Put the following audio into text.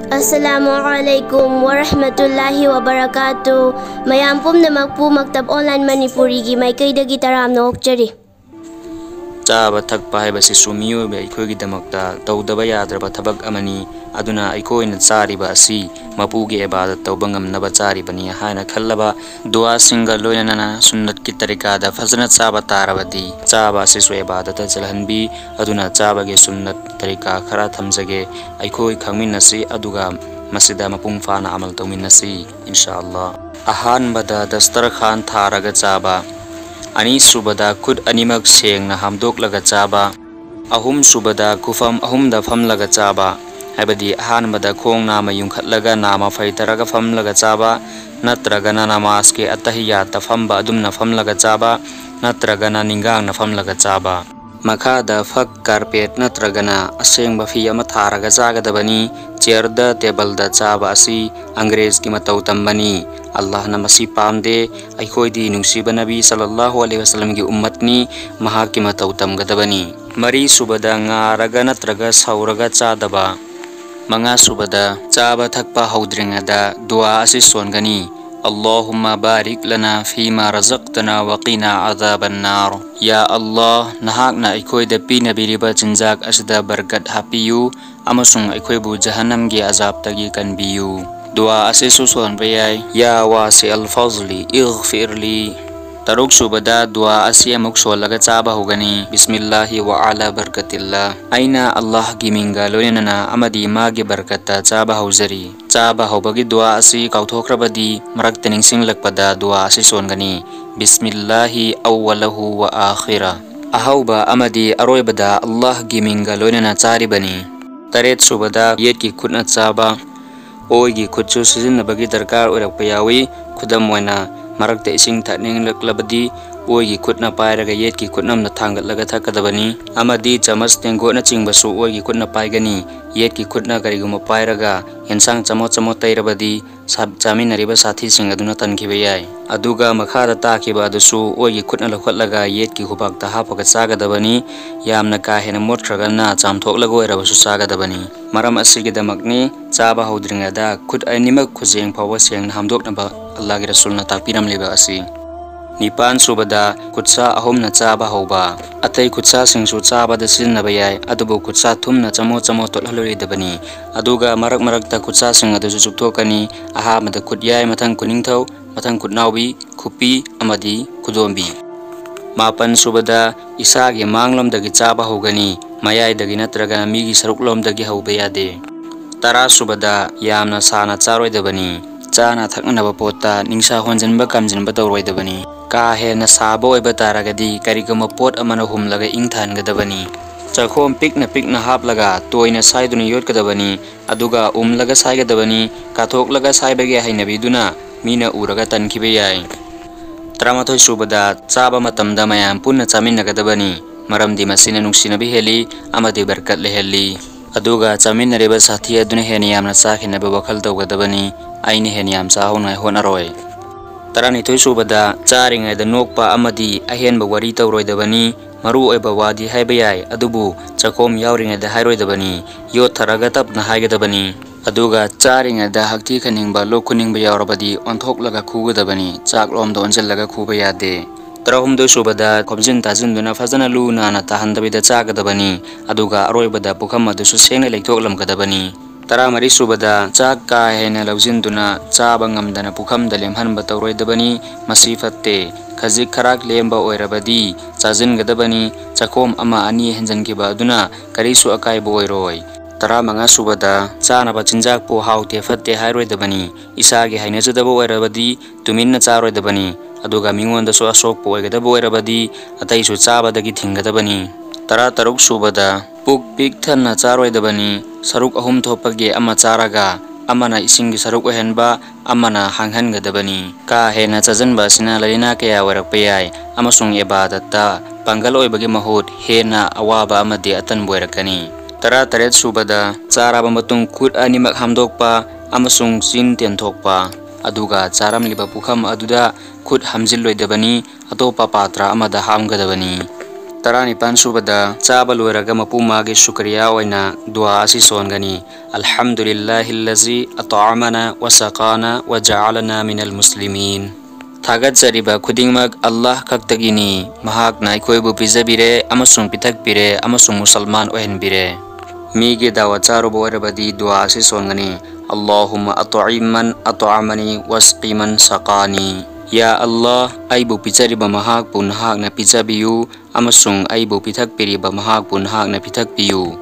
Assalamualaikum warahmatullahi wabarakatuh. Mayam pumnamakpu Maktab Online Manipuri gi maikaidagi taramna okjari. चाब थकपा है सुमियोब अखोगीदमक्ता तौदब याद्रब थबक अमनी अदुना अखोइना चारिब असि मपुगी इबादत तौब ngamnab चारिबनी हाना खल्लबा दुआ सिंग लोयनना सुन्नत की तरीकादा फजना चाब तारबदी चाब असिसु इबादत चलहनबी अदुना चाबगे सुन्नत तरीका खरा थमजगे अखोइ खंगमिनसी अदुगा मसिदा मपुंग फाना अमल तौमिनसी इंशाअल्लाह अहानबदा दस्तरखान थारगा चाबा अनि सुबदा खुद अनिमक सेंगना हमदोकलगा चाबा अहुम सुबदा कुफम अहुमदा फमलगा चाबा हैबदी अहानबदा खोंग नाम युंखतलगा नाम फैतरगा फमलगा चाबा नत्रगना नमाज के अतहियात फमबा अदुमना फमलगा चाबा नत्रगना निंगांगना फमलगा चाबा मखादा फक कारपेट नत्रगना असेंगबा फी अमा थारगा चागदबनी चेयरदा टेबलदा चाबा असि अंग्रेज की मतौ तंबनी अल्लाह न मसी पामदे अखोइदी नुंसीबा नबी सल्लल्लाहु अलैहि वसल्लम की उम्मतनी महा की मतौ तमगदबनी मरी सुबदा ngaरागा नत्रगा सौरगा चादबा मंगा सुबदा चाबा थकपा हौद्रिंगदा दुआ असि सोनगनी अल्लाहुम्मा बारिक लना फीमा रज़क़तना वक़िना अज़ाबन नार या अल्लाह नहाकना अखोइदा पीनबिरिबा चिंजाक असदा बरकत हापियु अमसुंग अखोइबु जहन्नम की अजाब तगी कनबियु दुआ असिसु सोनबयाय या वासी अल फज़ली इग़फिरली तरुक सुबदा दुआ असी अमुक सोलगा चाबा होगनी बिस्मिल्लाहि व अला बरकतिल्लाह आइना अल्लाह की मिंगा लोयनना अमदी मागी बरकता चाबा होजरी चाबा होबगी दुआ असी काउथोख्रबदी मरक निंगसिंगलकपदा दुआ असी सोनगनी बिस्मिल्लाहि अव्वलहु व आखिरा अहौबा अमदी अरोयबदा अल्लाह की मिंगा लोयनना चारिबनी तरेत सुबदा येत की खुदना चाबा ओगी खुदसु सिजिन्नबगी दरकार ओरकपा यावी खुदम मोयना मरकते इसिंग थनिंगलकलबदी ओगी खुदना पायरगा येत की खुदनमना थांगतलगा थकदबनी अमदी चमच तेंगोना चिंगबसु ओगी खुदना पायगनी येत की खुदना करिगुमा पायरगा हेंसांग चमो चमो तैरबदी सब चामिनरिबा साथी सिंग अदुना तनखिबा याय अदुगा मखादा ताखिबा अदुसु ओगी खुदना लखतलगा येत की हुबाकता हापगा चागदबनी यामना का हेना मोट्रगना चामथोकलगा ओइरबसु चागदबनी मरम असिगिदमकनी चाबा हौद्रिंगदा खुद अनिमक खुजेंग फावा सेंगना हमदोकनबा अल्लाह के रसूलना ताकपिरमलिबा असि निपान सुबदा खुदसा अहुमना चाबा होबा अतै खुदसा सिंगसु चाबादा सिजनबा याय अदुबु खुदसा थुमना चमो चमो तोलहलोरिदबनी अदुगा मरक मरकता खुदसा सिंग अदुसु चुपथोकनी अहामदा खुद याय मथंग कुनिंगथौ मथंग खुदनाउबी खुपी अमदी खुदोंबी मापन सुबदा इसागे मांगलमदगी चाबा होगनी मयायदगी नत्रगा मीगी सरुकलमदगी हौबा यादे तरा सुबदा यामना साना चारोइदबनी चाना थकनबा पोता निंसा होंजनबा कमजनबा तौरोइदबनी का हेना साबा ओइबा तारगदी करिगुमा पोट अमना हुमलगा इंगथानगदबनी चखोम पिकना पिकना हापलगा तोइना साइदुना योटकदबनी अदुगा उमलगा साइगदबनी काथोकलगा साइबगे हाइनबिदुना मीना उरगा तनखिबा याय तरामाथोय सुबदा चाबा मतमदा मयाम पुन्ना चामिनगदबनी मरमदी मसिना नुंसिनबि हेली अमदी बरकत लेहेली अदुगा चामिनरिबा साथी अदुना हेना यामना चाखिनबा वखल तौगदबनी आइने हेना याम चाहोनाय होनारोय तरानिथोय सुबदा चारिङैदा नोकपा अमदी अहेनबा वरी तौरोइदबनी मरु ओइबा वादी हाइबा याय अदुबु चखोम यावरिङैदा हाइरोइदबनी योथरगा तपना हाइगदबनी अदुगा चारिङैदा हक्ति खनिंगबा लोखुनिंगबा यावरबदी ओंथोकलगा खुगदबनी चाकलोमदा ओंजलगा खुबा यादे तरहुमदोय सुबदा खोमजिन ताजिनदुना फजना लुनाना ताहनदबिदा चागदबनी अदुगा अरोइबदा पुखम अदुसु सेंगना लेक्थोकलमगदबनी तरामरी सुबदा चाक का हेना लौजिनदुना चाबा ngamdana पुखमदा लेमहनबा तौरोइदबनी मसी फत्ते खजिक खराक लेमबा ओइरबदी चाजिनगदबनी चखोम अमा अनि हेंजनखिबा अदुना करिसु अकाइबो ओइरोय तरामंगा सुबदा चानबा चिंजाक पो हाउते फत्ते हाइरोइदबनी इसागे हाइनजदबा ओइरबदी तुमिन्ना चारोइदबनी अदुगा मिंगोंदसु असोकपो ओइगदबा ओइरबदी अतैसु चाबादगी थिंगदबनी तरा तरुक सुबदा पुक पिक थन्ना चारोइदबनी सरुक अहुम थोपगे अमा चारागा अमना इसिंगी सरुक ओहेनबा अमना हांगहनगदबनी का हेना चाजनबा सिना लैना कया वरकपा याय अमसुंग इबादतता पांगल ओइबगे महुत हेना अवाबा अमदि अतन बोइरकनी तरा तरेत सुबदा चाराबा मतुंग खुद अनिमक हमदोकपा अमसुंग चिन तेनथोकपा अदुगा चारमलिबा पुखम अदुदा खुद हमजिलोइदबनी अतोपा Patra अमदा हामगदबनी Taranipan subada chaba loiraga mapumagi shukriya oina dua asi songani. Alhamdulillahillazi at'amana wa saqana wa ja'alana minal muslimin. Thagat jariba khudingmak Allah kaktagini mahakna aikoibu pizabire amasung pitakpire amasung musalman ohenbire. Migi dawa charubo erabadi dua asi songani. Allahumma at'iman at'amani wasqiman saqani. Ya Allah, aibu pizariba mahak pun hak na pizabiyu amasung aibu pitak piriba mahak pun hak na pitak piyu.